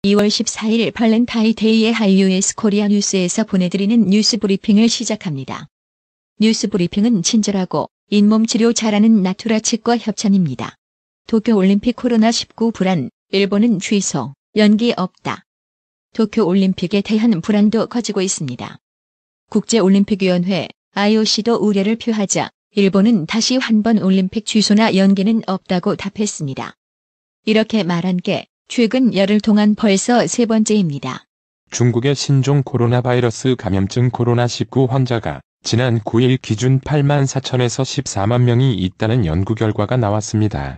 2월 14일 발렌타인데이의 하이유에스 코리아 뉴스에서 보내드리는 뉴스 브리핑을 시작합니다. 뉴스 브리핑은 친절하고 잇몸 치료 잘하는 나투라 치과 협찬입니다. 도쿄올림픽 코로나19 불안, 일본은 취소, 연기 없다. 도쿄올림픽에 대한 불안도 커지고 있습니다. 국제올림픽위원회 IOC도 우려를 표하자 일본은 다시 한 번 올림픽 취소나 연기는 없다고 답했습니다. 이렇게 말한 게 최근 열흘 동안 벌써 세 번째입니다. 중국의 신종 코로나 바이러스 감염증 코로나19 환자가 지난 9일 기준 8만 4천에서 14만 명이 있다는 연구 결과가 나왔습니다.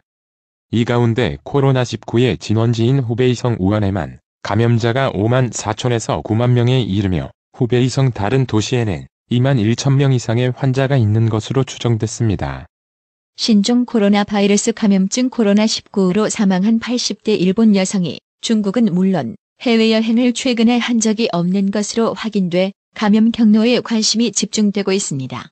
이 가운데 코로나19의 진원지인 후베이성 우한에만 감염자가 5만 4천에서 9만 명에 이르며 후베이성 다른 도시에는 2만 1천 명 이상의 환자가 있는 것으로 추정됐습니다. 신종 코로나 바이러스 감염증 코로나19로 사망한 80대 일본 여성이 중국은 물론 해외여행을 최근에 한 적이 없는 것으로 확인돼 감염 경로에 관심이 집중되고 있습니다.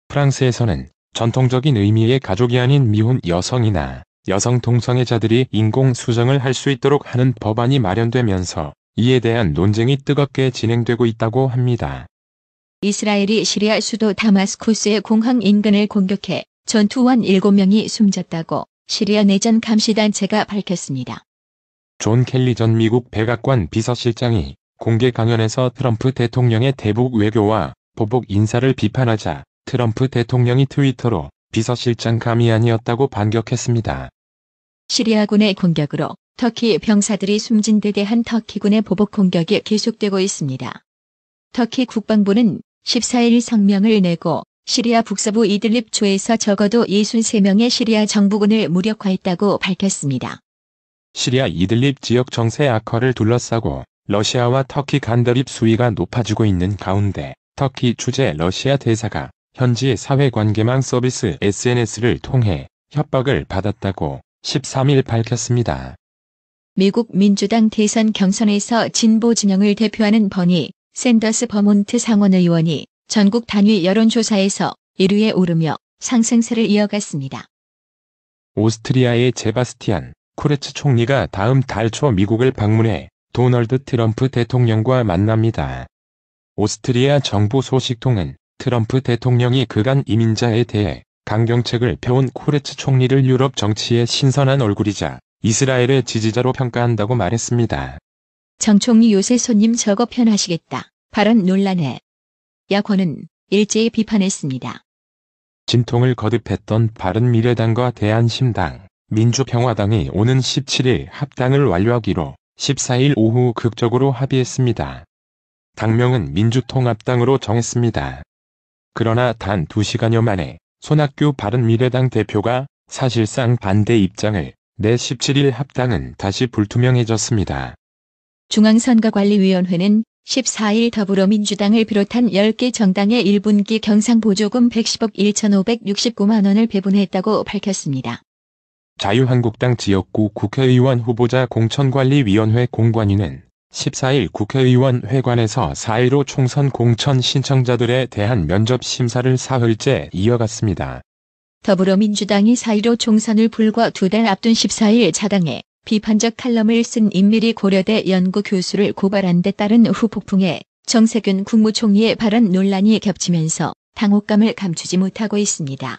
프랑스에서는 전통적인 의미의 가족이 아닌 미혼 여성이나 여성 동성애자들이 인공 수정을 할 수 있도록 하는 법안이 마련되면서 이에 대한 논쟁이 뜨겁게 진행되고 있다고 합니다. 이스라엘이 시리아 수도 다마스쿠스의 공항 인근을 공격해 전투원 7명이 숨졌다고 시리아 내전 감시단체가 밝혔습니다. 존 켈리 전 미국 백악관 비서실장이 공개 강연에서 트럼프 대통령의 대북 외교와 보복 인사를 비판하자 트럼프 대통령이 트위터로 비서실장 감이 아니었다고 반격했습니다. 시리아군의 공격으로 터키 병사들이 숨진 데 대한 터키군의 보복 공격이 계속되고 있습니다. 터키 국방부는 14일 성명을 내고 시리아 북서부 이들립 주에서 적어도 63명의 시리아 정부군을 무력화했다고 밝혔습니다. 시리아 이들립 지역 정세 악화를 둘러싸고 러시아와 터키 간접입 수위가 높아지고 있는 가운데 터키 주재 러시아 대사가 현지 사회관계망 서비스 SNS를 통해 협박을 받았다고 13일 밝혔습니다. 미국 민주당 대선 경선에서 진보 진영을 대표하는 버니 샌더스 버몬트 상원의원이 전국 단위 여론조사에서 1위에 오르며 상승세를 이어갔습니다. 오스트리아의 제바스티안 쿠르츠 총리가 다음 달 초 미국을 방문해 도널드 트럼프 대통령과 만납니다. 오스트리아 정부 소식통은 트럼프 대통령이 그간 이민자에 대해 강경책을 펴온 쿠르츠 총리를 유럽 정치의 신선한 얼굴이자 이스라엘의 지지자로 평가한다고 말했습니다. 정 총리 요새 손님 저거 편하시겠다. 발언 논란에 야권은 일제히 비판했습니다. 진통을 거듭했던 바른미래당과 대한신당, 민주평화당이 오는 17일 합당을 완료하기로 14일 오후 극적으로 합의했습니다. 당명은 민주통합당으로 정했습니다. 그러나 단 2시간여 만에 손학규 바른미래당 대표가 사실상 반대 입장을 내 17일 합당은 다시 불투명해졌습니다. 중앙선거관리위원회는 14일 더불어민주당을 비롯한 10개 정당의 1분기 경상보조금 110억 1,569만 원을 배분했다고 밝혔습니다. 자유한국당 지역구 국회의원 후보자 공천관리위원회 공관위는 14일 국회의원 회관에서 4.15 총선 공천 신청자들에 대한 면접 심사를 사흘째 이어갔습니다. 더불어민주당이 4.15 총선을 불과 2달 앞둔 14일 자당에 비판적 칼럼을 쓴 임미리 고려대 연구교수를 고발한 데 따른 후폭풍에 정세균 국무총리의 발언 논란이 겹치면서 당혹감을 감추지 못하고 있습니다.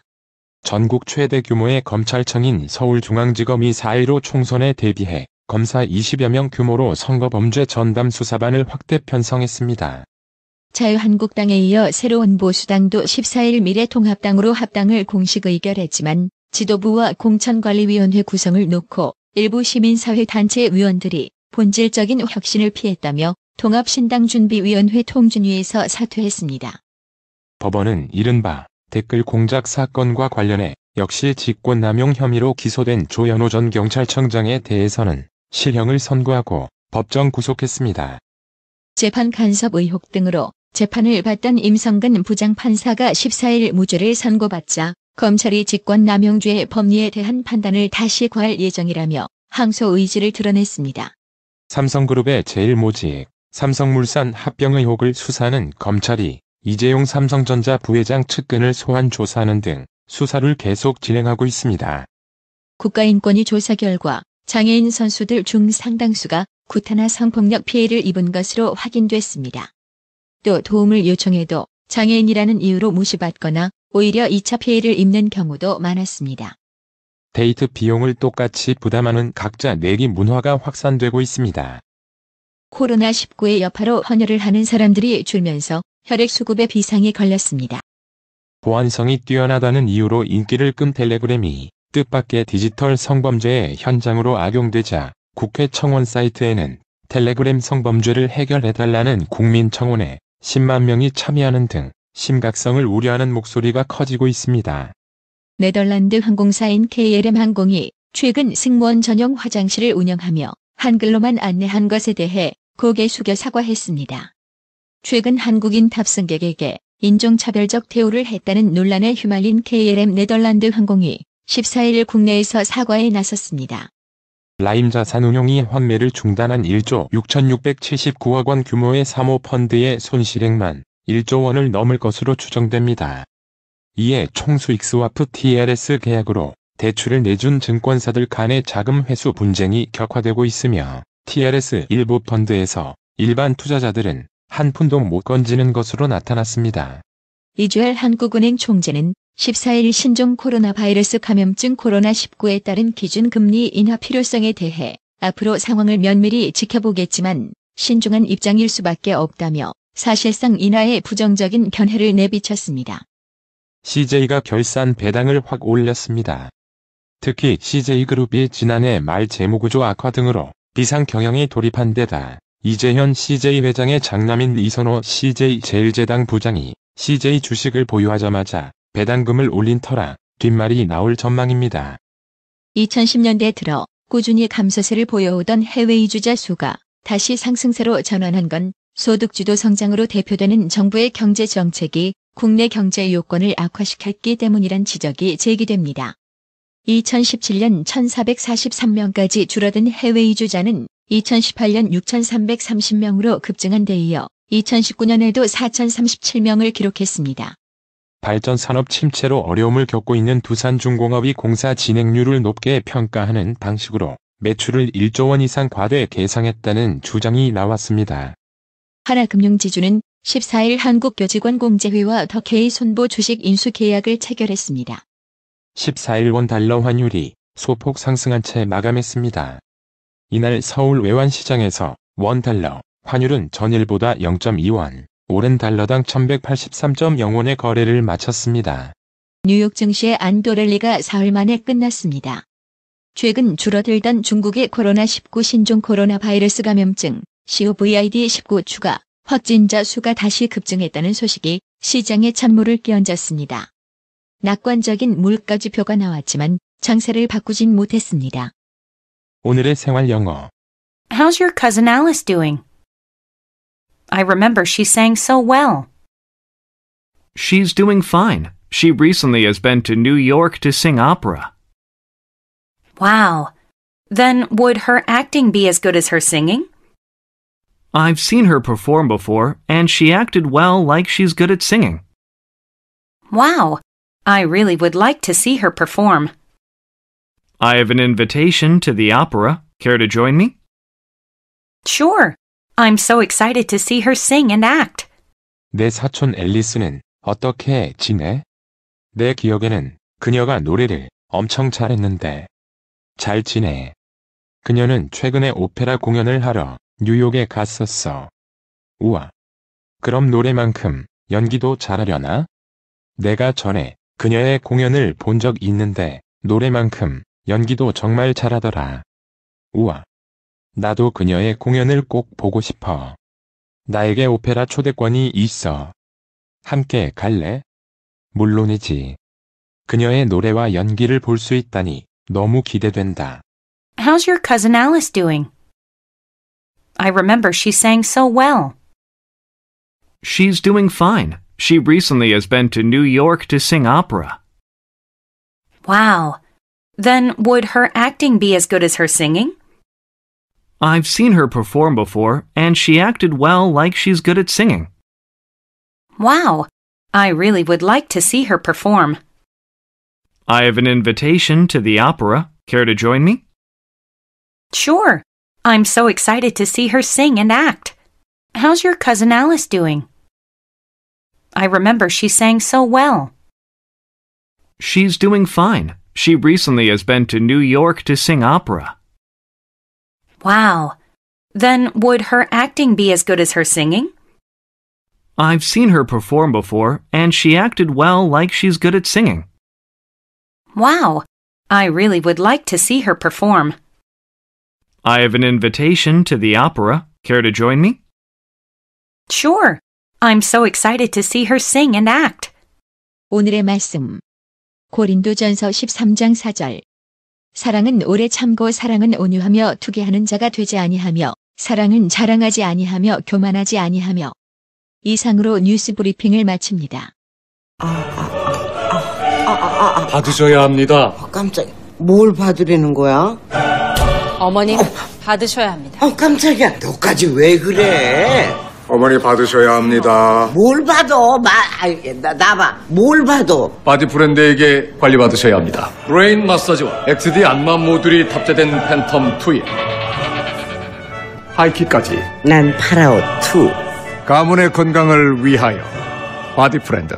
전국 최대 규모의 검찰청인 서울중앙지검이 4.15 총선에 대비해 검사 20여 명 규모로 선거범죄 전담 수사반을 확대 편성했습니다. 자유한국당에 이어 새로운 보수당도 14일 미래통합당으로 합당을 공식 의결했지만 지도부와 공천관리위원회 구성을 놓고 일부 시민사회단체 위원들이 본질적인 혁신을 피했다며 통합신당준비위원회 통준위에서 사퇴했습니다. 법원은 이른바 댓글 공작 사건과 관련해 역시 직권남용 혐의로 기소된 조현오 전 경찰청장에 대해서는 실형을 선고하고 법정 구속했습니다. 재판 간섭 의혹 등으로 재판을 받던 임성근 부장판사가 14일 무죄를 선고받자 검찰이 직권남용죄의 법리에 대한 판단을 다시 구할 예정이라며 항소 의지를 드러냈습니다. 삼성그룹의 제1모직, 삼성물산 합병 의혹을 수사하는 검찰이 이재용 삼성전자 부회장 측근을 소환 조사하는 등 수사를 계속 진행하고 있습니다. 국가인권위 조사 결과 장애인 선수들 중 상당수가 구타나 성폭력 피해를 입은 것으로 확인됐습니다. 또 도움을 요청해도 장애인이라는 이유로 무시받거나 오히려 2차 피해를 입는 경우도 많았습니다. 데이트 비용을 똑같이 부담하는 각자 내기 문화가 확산되고 있습니다. 코로나19의 여파로 헌혈을 하는 사람들이 줄면서 혈액수급에 비상이 걸렸습니다. 보안성이 뛰어나다는 이유로 인기를 끈 텔레그램이 뜻밖의 디지털 성범죄의 현장으로 악용되자 국회 청원 사이트에는 텔레그램 성범죄를 해결해달라는 국민청원에 10만 명이 참여하는 등 심각성을 우려하는 목소리가 커지고 있습니다. 네덜란드 항공사인 KLM 항공이 최근 승무원 전용 화장실을 운영하며 한글로만 안내한 것에 대해 고개 숙여 사과했습니다. 최근 한국인 탑승객에게 인종차별적 대우를 했다는 논란에 휘말린 KLM 네덜란드 항공이 14일 국내에서 사과에 나섰습니다. 라임 자산운용이 환매를 중단한 1조 6,679억 원 규모의 사모펀드의 손실액만 1조 원을 넘을 것으로 추정됩니다. 이에 총수익 스와프 TRS 계약으로 대출을 내준 증권사들 간의 자금 회수 분쟁이 격화되고 있으며 TRS 일부 펀드에서 일반 투자자들은 한 푼도 못 건지는 것으로 나타났습니다. 이주열 한국은행 총재는 14일 신종 코로나 바이러스 감염증 코로나19에 따른 기준 금리 인하 필요성에 대해 앞으로 상황을 면밀히 지켜보겠지만 신중한 입장일 수밖에 없다며 사실상 인하에 부정적인 견해를 내비쳤습니다. CJ가 결산 배당을 확 올렸습니다. 특히 CJ그룹이 지난해 말 재무구조 악화 등으로 비상 경영에 돌입한 데다 이재현 CJ 회장의 장남인 이선호 CJ제일제당 부장이 CJ 주식을 보유하자마자 배당금을 올린 터라 뒷말이 나올 전망입니다. 2010년대 들어 꾸준히 감소세를 보여오던 해외 이주자 수가 다시 상승세로 전환한 건 소득주도 성장으로 대표되는 정부의 경제 정책이 국내 경제 요건을 악화시켰기 때문이란 지적이 제기됩니다. 2017년 1,443명까지 줄어든 해외 이주자는 2018년 6,330명으로 급증한 데 이어 2019년에도 4,037명을 기록했습니다. 발전산업 침체로 어려움을 겪고 있는 두산중공업이 공사 진행률을 높게 평가하는 방식으로 매출을 1조 원 이상 과대 계상했다는 주장이 나왔습니다. 하나금융지주는 14일 한국교직원공제회와 더케이 손보 주식 인수 계약을 체결했습니다. 14일 원달러 환율이 소폭 상승한 채 마감했습니다. 이날 서울 외환시장에서 원달러 환율은 전일보다 0.2원, 오른 달러당 1183.0원의 거래를 마쳤습니다. 뉴욕 증시의 안도랠리가 사흘 만에 끝났습니다. 최근 줄어들던 중국의 코로나19 신종 코로나 바이러스 감염증 COVID-19 추가 확진자 수가 다시 급증했다는 소식이 시장의 찬물을 끼얹었습니다. 낙관적인 물가지표가 나왔지만 장세를 바꾸진 못했습니다. 오늘의 생활 영어. How's your cousin Alice doing? I remember she sang so well. She's doing fine. She recently has been to New York to sing opera. Wow. Then would her acting be as good as her singing? I've seen her perform before, and she acted well like she's good at singing. Wow. I really would like to see her perform. I have an invitation to the opera. Care to join me? Sure. I'm so excited to see her sing and act. 내 사촌 앨리스는 어떻게 지내? 내 기억에는 그녀가 노래를 엄청 잘했는데. 잘 지내. 그녀는 최근에 오페라 공연을 하러 뉴욕에 갔었어. 우와. 그럼 노래만큼 연기도 잘하려나? 내가 전에 그녀의 공연을 본 적 있는데 노래만큼 연기도 정말 잘하더라. 우와. 나도 그녀의 공연을 꼭 보고 싶어. 나에게 오페라 초대권이 있어. 함께 갈래? 물론이지. 그녀의 노래와 연기를 볼 수 있다니 너무 기대된다. How's your cousin Alice doing? I remember she sang so well. She's doing fine. She recently has been to New York to sing opera. Wow. Then would her acting be as good as her singing? I've seen her perform before, and she acted well like she's good at singing. Wow. I really would like to see her perform. I have an invitation to the opera. Care to join me? Sure. I'm so excited to see her sing and act. How's your cousin Alice doing? I remember she sang so well. She's doing fine. She recently has been to New York to sing opera. Wow. Then would her acting be as good as her singing? I've seen her perform before, and she acted well like she's good at singing. Wow. I really would like to see her perform. I have an invitation to the opera. Care to join me? Sure. I'm so excited to see her sing and act. 오늘의 말씀. 고린도전서 13장 4절. 사랑은 오래 참고 사랑은 온유하며 투기하는 자가 되지 아니하며 사랑은 자랑하지 아니하며 교만하지 아니하며. 이상으로 뉴스 브리핑을 마칩니다. 받으셔야 합니다. 깜짝이야. 뭘 받으려는 거야? 어머님, 받으셔야 합니다. 깜짝이야. 너까지 왜 그래? 어머니 받으셔야 합니다. 뭘 받아? 나봐. 뭘 받아? 바디 브랜드에게 관리받으셔야 합니다. 브레인 마사지와 XD 안마 모듈이 탑재된 팬텀 2에 하이킥까지 난 파라오 2. 가문의 건강을 위하여 바디 브랜드.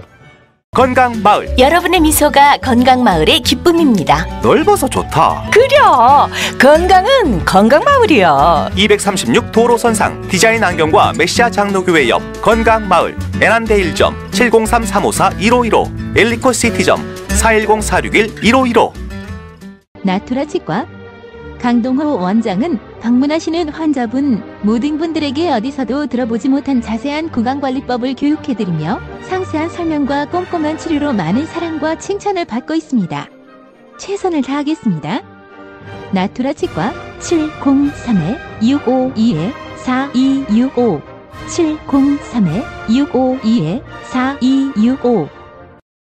건강마을. 여러분의 미소가 건강마을의 기쁨입니다. 넓어서 좋다. 그려! 건강은 건강마을이야. 236 도로선상 디자인 안경과 메시아 장로교회 옆 건강마을. 애난데일점 703-354-1515 엘리코시티점 410-461-1515. 나투라 치과 강동호 원장은 방문하시는 환자분 모든 분들에게 어디서도 들어보지 못한 자세한 구강관리법을 교육해드리며 상세한 설명과 꼼꼼한 치료로 많은 사랑과 칭찬을 받고 있습니다. 최선을 다하겠습니다. 나투라 치과 703-652-4265 703-652-4265.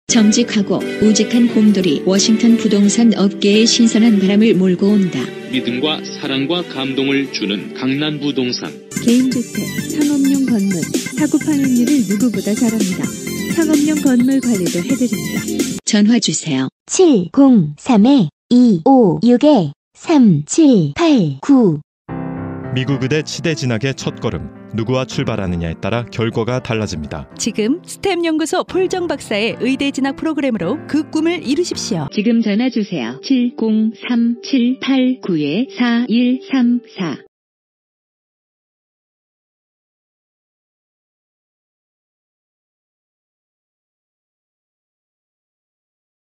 정직하고 우직한 곰돌이 워싱턴 부동산 업계에 신선한 바람을 몰고 온다. 믿음과 사랑과 감동을 주는 강남부동산. 개인주택, 상업용 건물, 사고 판매율을 누구보다 잘합니다. 상업용 건물 관리도 해드립니다. 전화 주세요. 703-256-3789. 미국 의대 치대 진학의 첫걸음. 누구와 출발하느냐에 따라 결과가 달라집니다. 지금 스템 연구소 폴정 박사의 의대 진학 프로그램으로 그 꿈을 이루십시오. 지금 전화 주세요. 703-789-4134